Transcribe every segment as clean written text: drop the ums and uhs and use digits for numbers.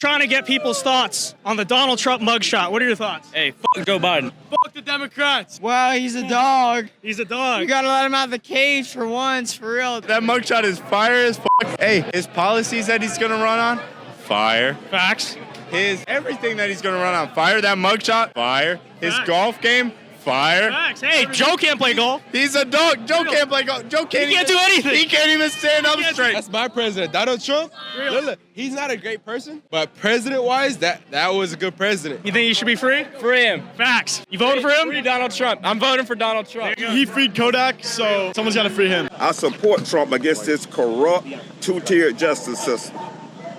Trying to get people's thoughts on the Donald Trump mugshot. What are your thoughts? Hey, fuck Joe Biden. Fuck the Democrats. Well, he's a dog. He's a dog. You gotta let him out of the cage for once, for real. That mugshot is fire as fuck. Hey, his policies that he's gonna run on, fire. Facts. His everything that he's gonna run on, fire. That mugshot, fire. His Facts. golf game, fire. Facts. Hey, Joe can't play golf. He's a dog. Joe can't play golf. Joe can't. He can't do anything. He can't even stand up straight. That's my president, Donald Trump. Really? Look, he's not a great person, but president-wise, that was a good president. You think he should be free? Free him. Facts. You voting for him? Free Donald Trump. I'm voting for Donald Trump. He freed Kodak, so someone's gotta free him. I support Trump against this corrupt, two-tiered justice system.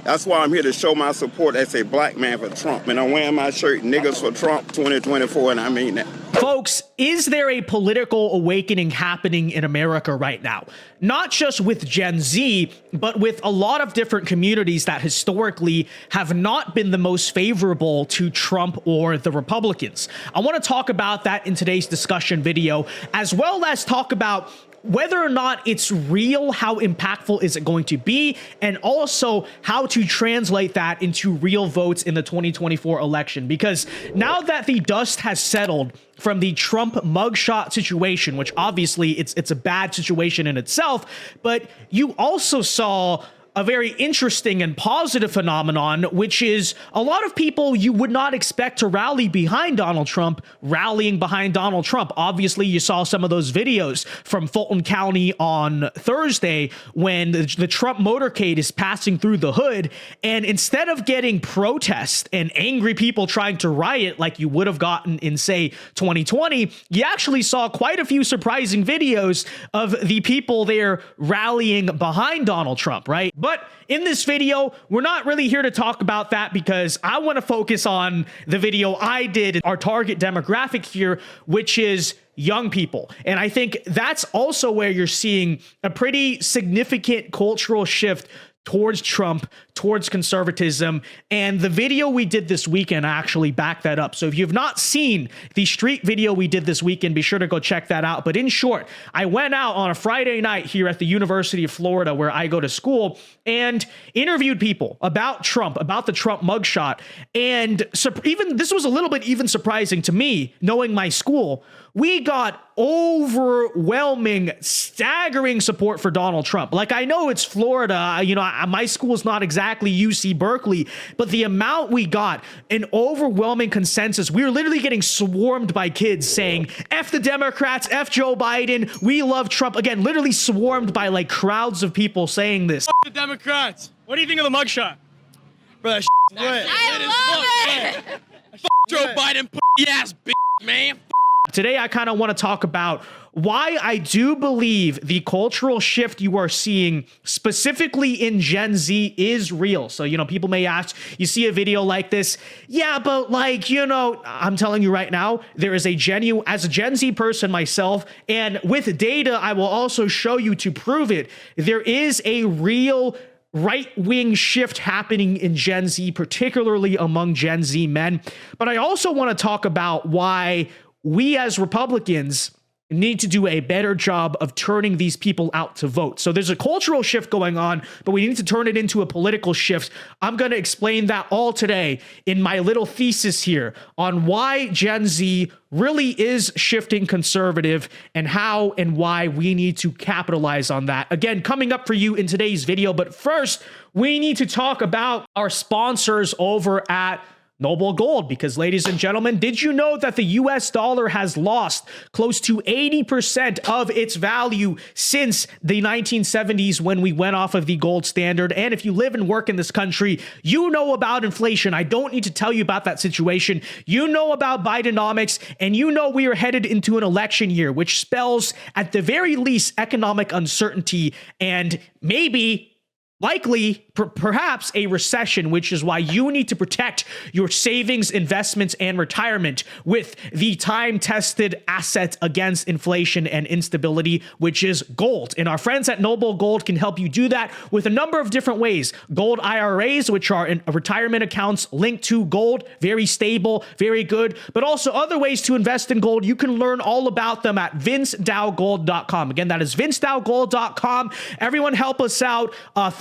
That's why I'm here to show my support as a black man for Trump. And I'm wearing my shirt, Niggas for Trump 2024, and I mean that. Folks, is there a political awakening happening in America right now? Not just with Gen Z, but with a lot of different communities that historically have not been the most favorable to Trump or the Republicans. I want to talk about that in today's discussion video, as well as talk about whether or not it's real, how impactful is it going to be, and also how to translate that into real votes in the 2024 election. Because now that the dust has settled from the Trump mugshot situation, which obviously it's a bad situation in itself, but you also saw a very interesting and positive phenomenon, which is a lot of people you would not expect to rally behind Donald Trump, rallying behind Donald Trump. Obviously, you saw some of those videos from Fulton County on Thursday when the Trump motorcade is passing through the hood. And instead of getting protests and angry people trying to riot like you would have gotten in, say, 2020, you actually saw quite a few surprising videos of the people there rallying behind Donald Trump, right? But in this video, we're not really here to talk about that because I want to focus on the video I did, our target demographic here, which is young people. And I think that's also where you're seeing a pretty significant cultural shift towards Trump, towards conservatism. And the video we did this weekend actually backed that up. So if you've not seen the street video we did this weekend, be sure to go check that out. But in short, I went out on a Friday night here at the University of Florida, where I go to school, and interviewed people about Trump, about the Trump mugshot. And even this was a little bit even surprising to me, knowing my school. We got overwhelming, staggering support for Donald Trump. Like, I know it's Florida, you know, my school is not exactly UC Berkeley, but the amount we got, an overwhelming consensus. We were literally getting swarmed by kids saying, F the Democrats, F Joe Biden, we love Trump. Again, literally swarmed by like crowds of people saying this. Fuck the Democrats. What do you think of the mugshot? Bro, that lit. I love it. Fuck Joe Biden, ass bitch, man. Today, I kind of want to talk about why I do believe the cultural shift you are seeing specifically in Gen Z is real. So, you know, people may ask, you see a video like this. Yeah, but like, you know, I'm telling you right now, there is a genuine, as a Gen Z person myself, and with data, I will also show you to prove it. There is a real right-wing shift happening in Gen Z, particularly among Gen Z men. But I also want to talk about why we as Republicans need to do a better job of turning these people out to vote. So there's a cultural shift going on, but we need to turn it into a political shift. I'm going to explain that all today in my little thesis here on why Gen Z really is shifting conservative and how and why we need to capitalize on that. Again, coming up for you in today's video. But first, we need to talk about our sponsors over at Noble Gold, because ladies and gentlemen, did you know that the US dollar has lost close to 80% of its value since the 1970s when we went off of the gold standard? And if you live and work in this country, you know about inflation. I don't need to tell you about that situation. You know about Bidenomics, and you know we are headed into an election year, which spells at the very least economic uncertainty and maybe likely, perhaps a recession, which is why you need to protect your savings, investments, and retirement with the time-tested asset against inflation and instability, which is gold. And our friends at Noble Gold can help you do that with a number of different ways. Gold IRAs, which are retirement accounts linked to gold, very stable, very good, but also other ways to invest in gold. You can learn all about them at VinceDaoGold.com. Again, that is VinceDaoGold.com. Everyone help us out.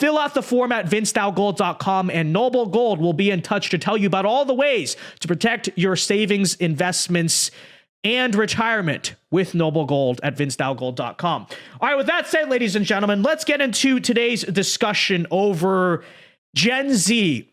fill out the form at thevincedao.com, and Noble Gold will be in touch to tell you about all the ways to protect your savings, investments, and retirement with Noble Gold at thevincedao.com. All right, with that said, ladies and gentlemen, let's get into today's discussion over Gen Z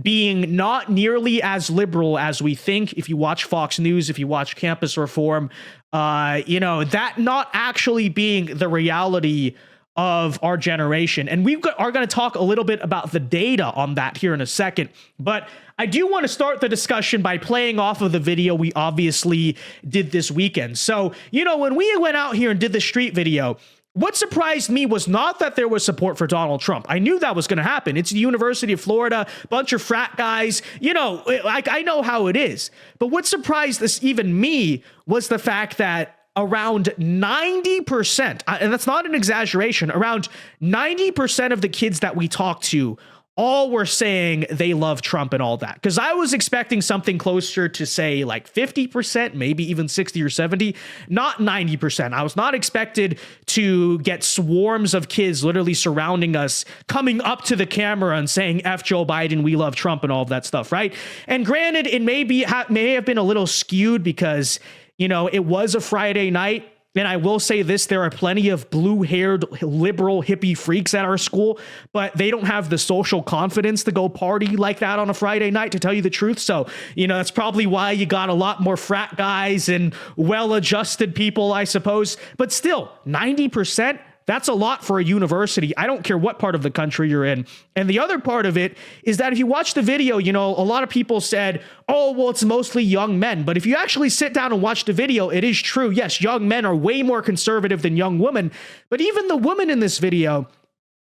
being not nearly as liberal as we think. If you watch Fox News, if you watch Campus Reform, that not actually being the reality of our generation. And we are going to talk a little bit about the data on that here in a second. But I do want to start the discussion by playing off of the video we obviously did this weekend. So, when we went out here and did the street video, what surprised me was not that there was support for Donald Trump. I knew that was going to happen. It's the University of Florida, bunch of frat guys. I know how it is. But what surprised even me was the fact that around 90%, and that's not an exaggeration, around 90% of the kids that we talked to all were saying they love Trump and all that. Because I was expecting something closer to, say, like 50%, maybe even 60 or 70, not 90%. I was not expected to get swarms of kids literally surrounding us, coming up to the camera and saying, F Joe Biden, we love Trump and all of that stuff, right? And granted, it may have been a little skewed because, it was a Friday night. And I will say this, there are plenty of blue-haired liberal hippie freaks at our school, but they don't have the social confidence to go party like that on a Friday night, to tell you the truth. So, that's probably why you got a lot more frat guys and well-adjusted people, I suppose. But still, 90%, that's a lot for a university. I don't care what part of the country you're in. And the other part of it is that if you watch the video, a lot of people said, oh, well, it's mostly young men. But if you actually sit down and watch the video, it is true. Yes, young men are way more conservative than young women. But even the woman in this video,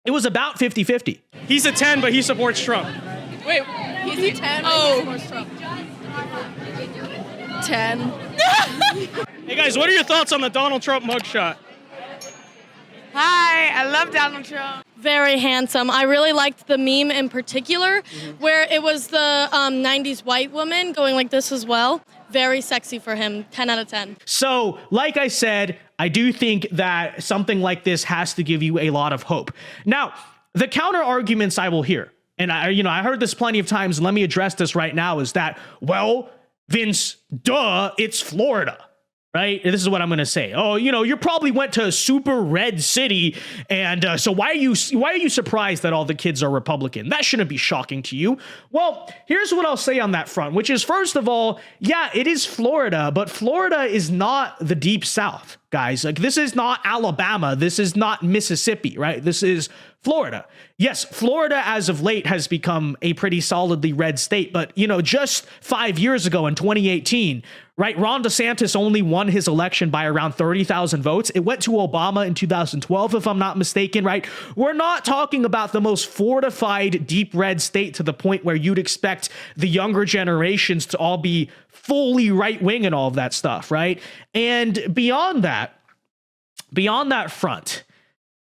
it was about 50-50. He's a 10, but he supports Trump. Wait, he's a 10. Oh. He supports Trump. 10. Hey, guys, what are your thoughts on the Donald Trump mugshot? Hi, I love Donald Trump. Very handsome. I really liked the meme in particular, where it was the 90s white woman going like this as well. Very sexy for him. 10 out of 10. So, like I said, I do think that something like this has to give you a lot of hope. Now, the counter arguments I will hear, and I heard this plenty of times, and let me address this right now, is that, well, Vince, duh, it's Florida. Right? This is what I'm going to say. Oh, you probably went to a super red city. And so why are you surprised that all the kids are Republican? That shouldn't be shocking to you. Well, here's what I'll say on that front, which is, first of all, yeah, it is Florida, but Florida is not the deep South, guys. Like, this is not Alabama. This is not Mississippi, right? This is Florida. Yes, Florida as of late has become a pretty solidly red state, but just 5 years ago in 2018, right, Ron DeSantis only won his election by around 30,000 votes. It went to Obama in 2012, if I'm not mistaken, right? We're not talking about the most fortified deep red state to the point where you'd expect the younger generations to all be fully right wing and all of that stuff, right? And beyond that front,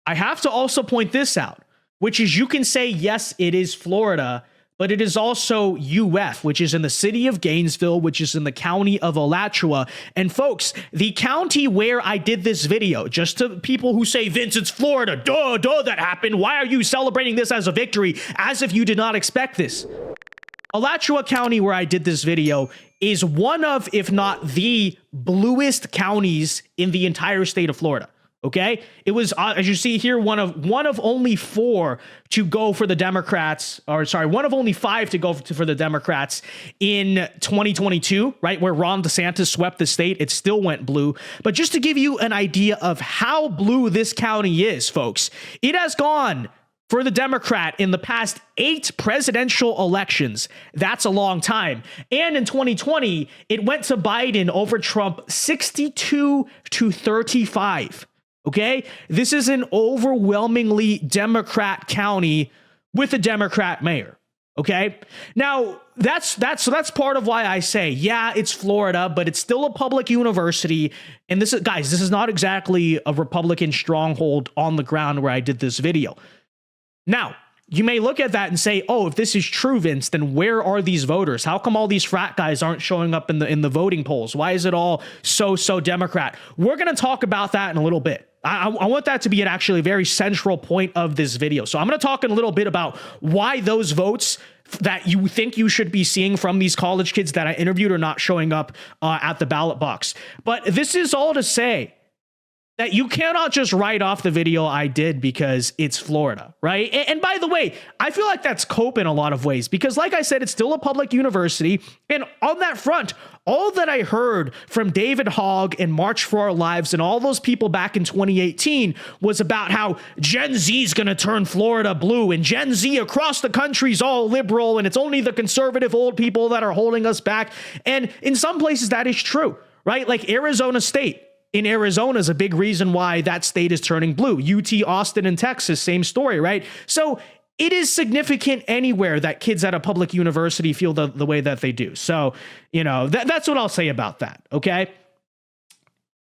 I have to also point this out, which is you can say, yes, it is Florida, but it is also UF, which is in the city of Gainesville, which is in the county of Alachua. And folks, the county where I did this video, just to people who say, Vince, it's Florida, duh, that happened. Why are you celebrating this as a victory, as if you did not expect this? Alachua County, where I did this video, is one of, if not the bluest counties in the entire state of Florida. Okay, it was, as you see here, one of only four to go for the Democrats, one of only five to go for the Democrats in 2022, right, where Ron DeSantis swept the state. It still went blue. But just to give you an idea of how blue this county is, folks, it has gone for the Democrat in the past 8 presidential elections. That's a long time. And in 2020, it went to Biden over Trump 62-35. Okay, this is an overwhelmingly Democrat county with a Democrat mayor. Okay, now that's part of why I say, yeah, it's Florida, but it's still a public university. And this is not exactly a Republican stronghold on the ground where I did this video. Now, you may look at that and say, oh, if this is true, Vince, then where are these voters? How come all these frat guys aren't showing up in the voting polls? Why is it all so Democrat? We're going to talk about that in a little bit. I want that to be an actually very central point of this video. So I'm going to talk a little bit about why those votes that you think you should be seeing from these college kids that I interviewed are not showing up at the ballot box. But this is all to say that you cannot just write off the video I did because it's Florida, right? And by the way, I feel like that's cope in a lot of ways because like I said, it's still a public university. And on that front, all that I heard from David Hogg and March for Our Lives and all those people back in 2018 was about how Gen Z is going to turn Florida blue and Gen Z across the country is all liberal and it's only the conservative old people that are holding us back. And in some places that is true, right? Like Arizona State. In Arizona is a big reason why that state is turning blue. UT Austin in Texas, same story, right? So it is significant anywhere that kids at a public university feel the way that they do. So, you know, that's what I'll say about that, okay?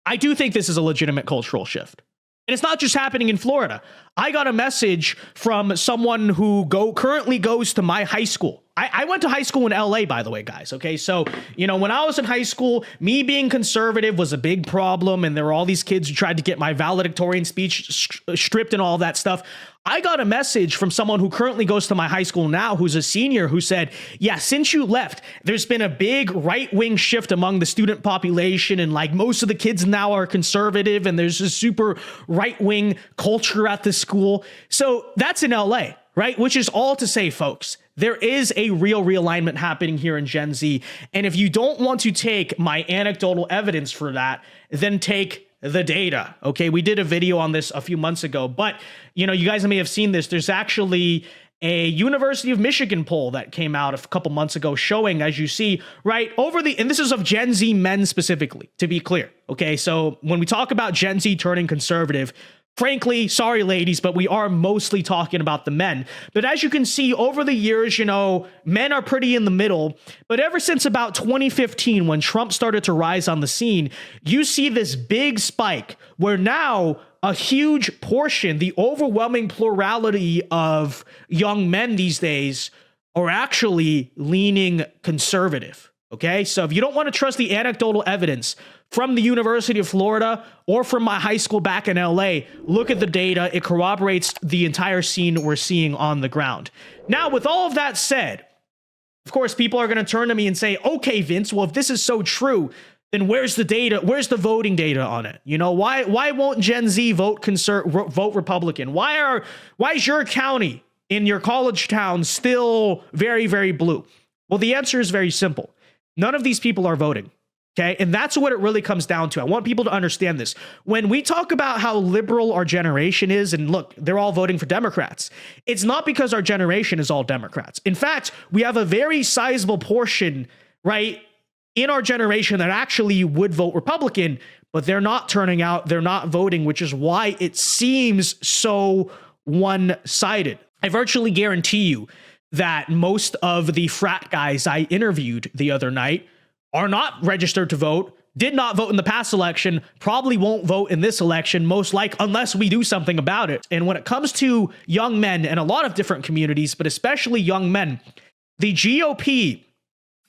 I do think this is a legitimate cultural shift. And it's not just happening in Florida. I got a message from someone who currently goes to my high school. I went to high school in LA, by the way, guys. Okay, so, you know, when I was in high school, me being conservative was a big problem. And there were all these kids who tried to get my valedictorian speech stripped and all that stuff. I got a message from someone who currently goes to my high school now, who's a senior, who said, yeah, since you left, there's been a big right-wing shift among the student population. And like most of the kids now are conservative and there's a super right-wing culture at the school. So that's in LA, right? Which is all to say, folks, there is a real realignment happening here in Gen Z. And if you don't want to take my anecdotal evidence for that, then take the data. Okay, we did a video on this a few months ago, but you know, you guys may have seen this. There's actually a University of Michigan poll that came out a couple months ago showing, as you see, right over and this is of Gen Z men specifically, to be clear. Okay, so when we talk about Gen Z turning conservative, frankly, sorry, ladies, but we are mostly talking about the men. But as you can see over the years, you know, men are pretty in the middle. But ever since about 2015, when Trump started to rise on the scene, you see this big spike where now a huge portion, the overwhelming plurality of young men these days are actually leaning conservative. Okay, so if you don't want to trust the anecdotal evidence from the University of Florida or from my high school back in LA, look at the data. It corroborates the entire scene we're seeing on the ground. Now, with all of that said, of course, people are going to turn to me and say, okay, Vince, well, if this is so true, then where's the data? Where's the voting data on it? You know, why won't Gen Z vote Republican? Why is your county in your college town still very, very blue? Well, the answer is very simple. None of these people are voting. Okay. And that's what it really comes down to. I want people to understand this. When we talk about how liberal our generation is, and look, they're all voting for Democrats, it's not because our generation is all Democrats. In fact, we have a very sizable portion, right, in our generation that actually would vote Republican, but they're not turning out, they're not voting, which is why it seems so one-sided. I virtually guarantee you that most of the frat guys I interviewed the other night are not registered to vote, did not vote in the past election, probably won't vote in this election, most likely, unless we do something about it. And when it comes to young men in a lot of different communities, but especially young men, the GOP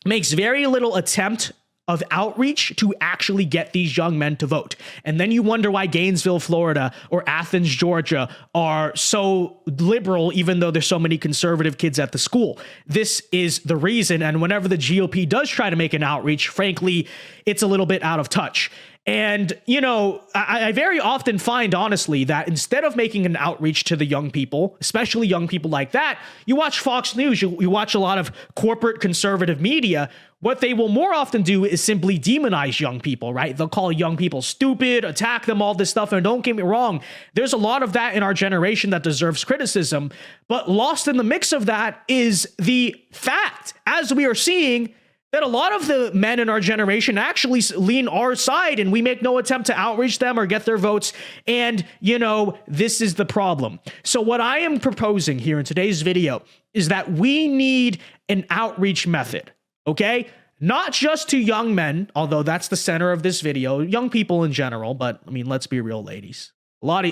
makes very little attempt of outreach to actually get these young men to vote. And then you wonder why Gainesville, Florida, or Athens, Georgia are so liberal, even though there's so many conservative kids at the school. This is the reason. And whenever the GOP does try to make an outreach, frankly, it's a little bit out of touch. And, you know, I very often find, honestly, that instead of making an outreach to the young people, especially young people like that, you watch Fox News, you watch a lot of corporate conservative media. What they will more often do is simply demonize young people, right? They'll call young people stupid, attack them, all this stuff. And don't get me wrong, there's a lot of that in our generation that deserves criticism. But lost in the mix of that is the fact, as we are seeing, that a lot of the men in our generation actually lean our side, and we make no attempt to outreach them or get their votes. And, you know, this is the problem. So what I am proposing here in today's video is that we need an outreach method, okay? Not just to young men, although that's the center of this video, young people in general, but I mean, let's be real, ladies. A lot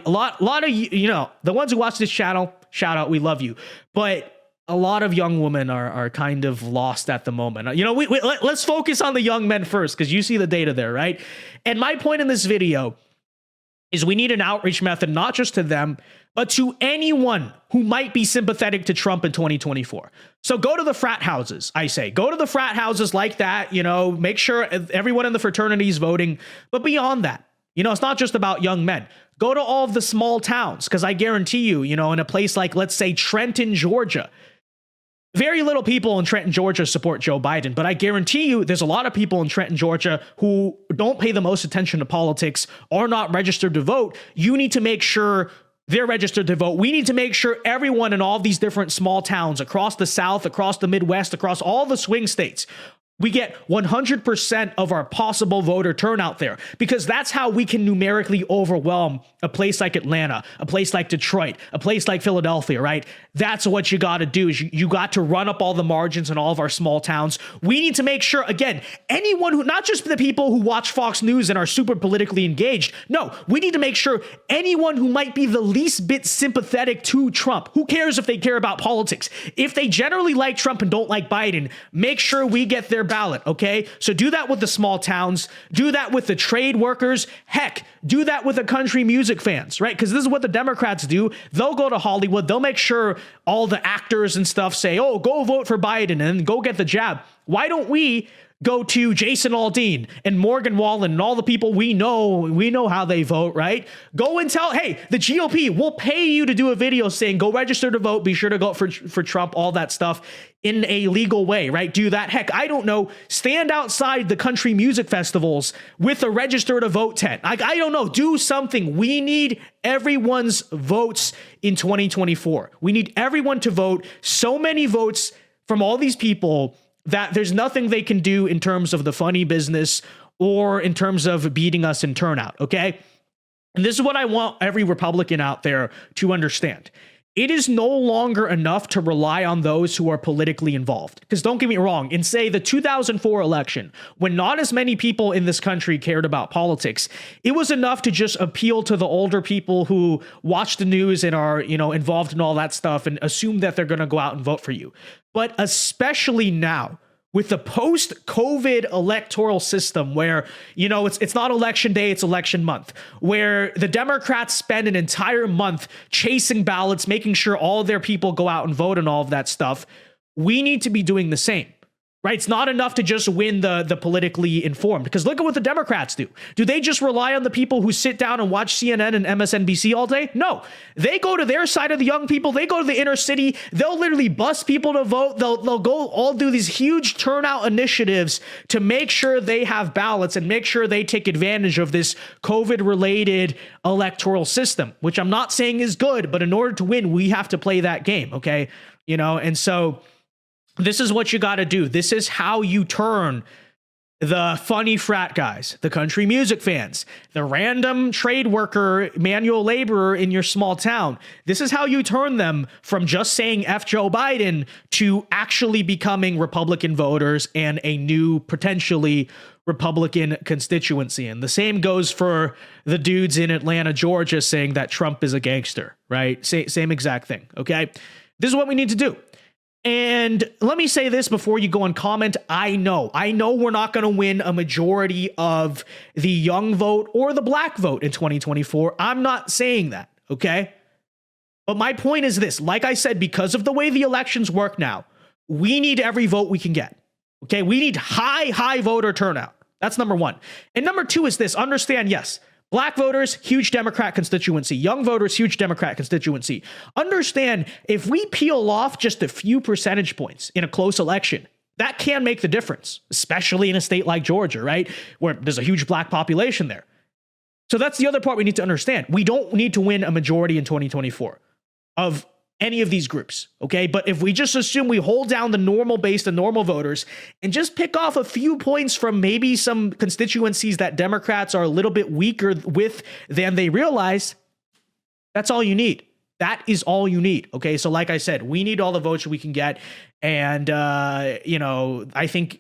of, you know, the ones who watch this channel, shout out, we love you. But a lot of young women are kind of lost at the moment. You know, let's focus on the young men first, because you see the data there, right? And my point in this video is we need an outreach method, not just to them, but to anyone who might be sympathetic to Trump in 2024. So go to the frat houses, I say. Go to the frat houses like that, make sure everyone in the fraternity is voting. But beyond that, it's not just about young men. Go to all of the small towns, because I guarantee you, in a place like, let's say, Trenton, Georgia, very little people in Trenton, Georgia support Joe Biden, but I guarantee you there's a lot of people in Trenton, Georgia who don't pay the most attention to politics, are not registered to vote. You need to make sure they're registered to vote. We need to make sure everyone in all these different small towns across the South, across the Midwest, across all the swing states, we get 100% of our possible voter turnout there, because that's how we can numerically overwhelm a place like Atlanta, a place like Detroit, a place like Philadelphia, right? That's what you got to do, is you got to run up all the margins in all of our small towns. We need to make sure, again, anyone who, not just the people who watch Fox News and are super politically engaged. No, we need to make sure anyone who might be the least bit sympathetic to Trump, who cares if they care about politics? If they generally like Trump and don't like Biden, make sure we get their ballot, okay? So do that with the small towns, do that with the trade workers, heck, do that with the country music fans, right? Because this is what the Democrats do. They'll go to Hollywood, they'll make sure all the actors and stuff say, oh, go vote for Biden and then go get the jab. Why don't we go to Jason Aldean and Morgan Wallen and all the people we know how they vote, right? Go and tell, hey, the GOP will pay you to do a video saying, go register to vote, be sure to vote for Trump, all that stuff in a legal way, right? Do that. Heck, I don't know, stand outside the country music festivals with a register to vote tent. I don't know, do something. We need everyone's votes in 2024. We need everyone to vote. So many votes from all these people that there's nothing they can do in terms of the funny business or in terms of beating us in turnout, okay? And this is what I want every Republican out there to understand. It is no longer enough to rely on those who are politically involved. Because don't get me wrong, in, say, the 2004 election, when not as many people in this country cared about politics, it was enough to just appeal to the older people who watch the news and are, involved in all that stuff and assume that they're going to go out and vote for you. But especially now, with the post-COVID electoral system where, it's not election day, it's election month, where the Democrats spend an entire month chasing ballots, making sure all their people go out and vote and all of that stuff, we need to be doing the same. Right? It's not enough to just win the politically informed, because look at what the Democrats do. Do they just rely on the people who sit down and watch CNN and MSNBC all day? No, they go to their side of the young people. They go to the inner city. They'll literally bus people to vote. They'll go all do these huge turnout initiatives to make sure they have ballots and make sure they take advantage of this COVID related electoral system, which I'm not saying is good, but in order to win, we have to play that game. Okay. And so this is what you got to do. This is how you turn the funny frat guys, the country music fans, the random trade worker, manual laborer in your small town. This is how you turn them from just saying F Joe Biden to actually becoming Republican voters and a new potentially Republican constituency. And the same goes for the dudes in Atlanta, Georgia saying that Trump is a gangster, right? Same exact thing. Okay. This is what we need to do. And let me say this before you go and comment. I know we're not going to win a majority of the young vote or the black vote in 2024. I'm not saying that, okay? But my point is this. Like I said, because of the way the elections work now, we need every vote we can get, okay? We need high voter turnout. That's number one. And number two is this. Understand, yes, black voters, huge Democrat constituency. Young voters, huge Democrat constituency. Understand, if we peel off just a few percentage points in a close election, that can make the difference, especially in a state like Georgia, right? Where there's a huge black population there. So that's the other part we need to understand. We don't need to win a majority in 2024 of any of these groups, okay? But if we just assume we hold down the normal base, the normal voters, and just pick off a few points from maybe some constituencies that Democrats are a little bit weaker with than they realize, that's all you need. That is all you need, okay? So like I said, we need all the votes we can get. And, I think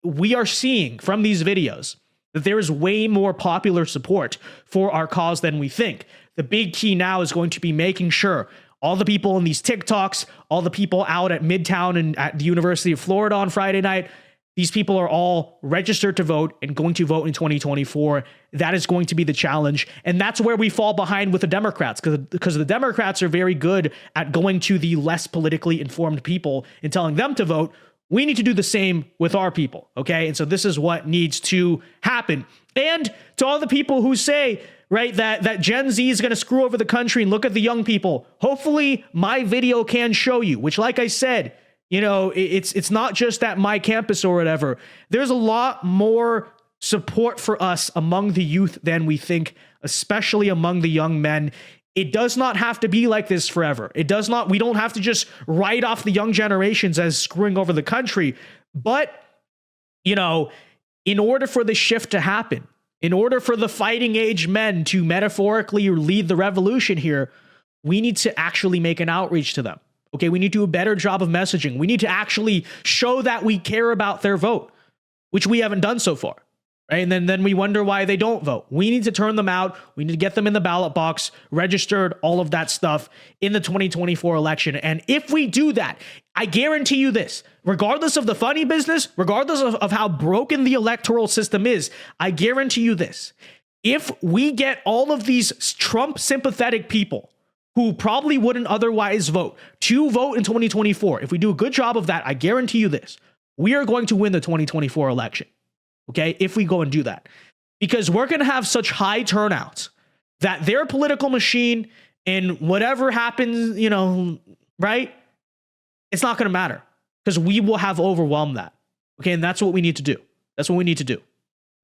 we are seeing from these videos that there is way more popular support for our cause than we think. The big key now is going to be making sure all the people in these TikToks, all the people out at Midtown and at the University of Florida on Friday night, these people are all registered to vote and going to vote in 2024. That is going to be the challenge. And that's where we fall behind with the Democrats, because the Democrats are very good at going to the less politically informed people and telling them to vote. We need to do the same with our people, okay? And so this is what needs to happen. And to all the people who say, right, that Gen Z is going to screw over the country and look at the young people, hopefully my video can show you, which, like I said, you know, it's not just at my campus or whatever. There's a lot more support for us among the youth than we think, especially among the young men. It does not have to be like this forever. It does not. We don't have to just write off the young generations as screwing over the country. But, you know, in order for the shift to happen, in order for the fighting age men to metaphorically lead the revolution here, we need to actually make an outreach to them. Okay, we need to do a better job of messaging. We need to actually show that we care about their vote, which we haven't done so far. Right? And then we wonder why they don't vote. We need to turn them out. We need to get them in the ballot box, registered, all of that stuff in the 2024 election. And if we do that, I guarantee you this, regardless of the funny business, regardless of how broken the electoral system is, I guarantee you this. If we get all of these Trump sympathetic people who probably wouldn't otherwise vote to vote in 2024, if we do a good job of that, I guarantee you this, we are going to win the 2024 election. Okay, if we go and do that, because we're going to have such high turnouts that their political machine and whatever happens, you know, right, it's not going to matter because we will have overwhelmed that. Okay, and that's what we need to do. That's what we need to do.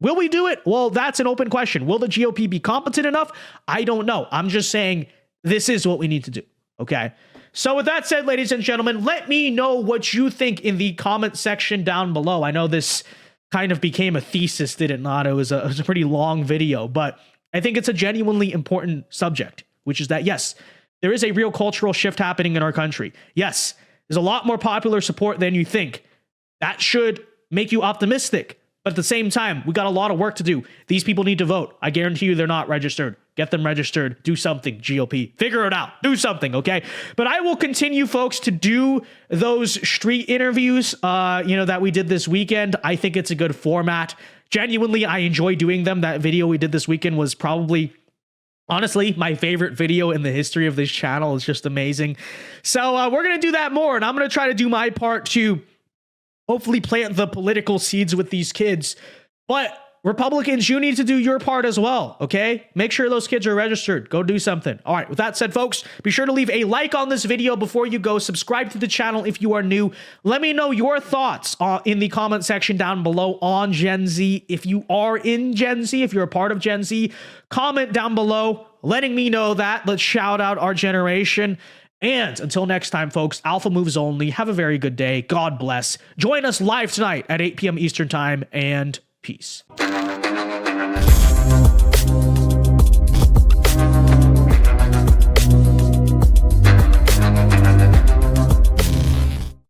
Will we do it? Well, that's an open question. Will the GOP be competent enough? I don't know. I'm just saying this is what we need to do. Okay. So with that said, ladies and gentlemen, let me know what you think in the comment section down below. I know this kind of became a thesis, did it not? It was a pretty long video, but I think it's a genuinely important subject, which is that, yes, there is a real cultural shift happening in our country. Yes, there's a lot more popular support than you think. That should make you optimistic. But at the same time, we got a lot of work to do. These people need to vote. I guarantee you they're not registered. Get them registered. Do something, GOP. Figure it out. Do something, okay? But I will continue, folks, to do those street interviews, that we did this weekend. I think it's a good format. Genuinely, I enjoy doing them. That video we did this weekend was probably, honestly, my favorite video in the history of this channel. It's just amazing. So we're going to do that more, and I'm going to try to do my part to hopefully plant the political seeds with these kids. But Republicans, you need to do your part as well, okay? Make sure those kids are registered. Go do something. All right, with that said, folks, be sure to leave a like on this video before you go. Subscribe to the channel if you are new. Let me know your thoughts in the comment section down below on Gen Z. If you are in Gen Z, if you're a part of Gen Z, comment down below letting me know that. Let's shout out our generation. And until next time, folks, Alpha moves only. Have a very good day. God bless. Join us live tonight at 8 p.m. Eastern Time, and peace.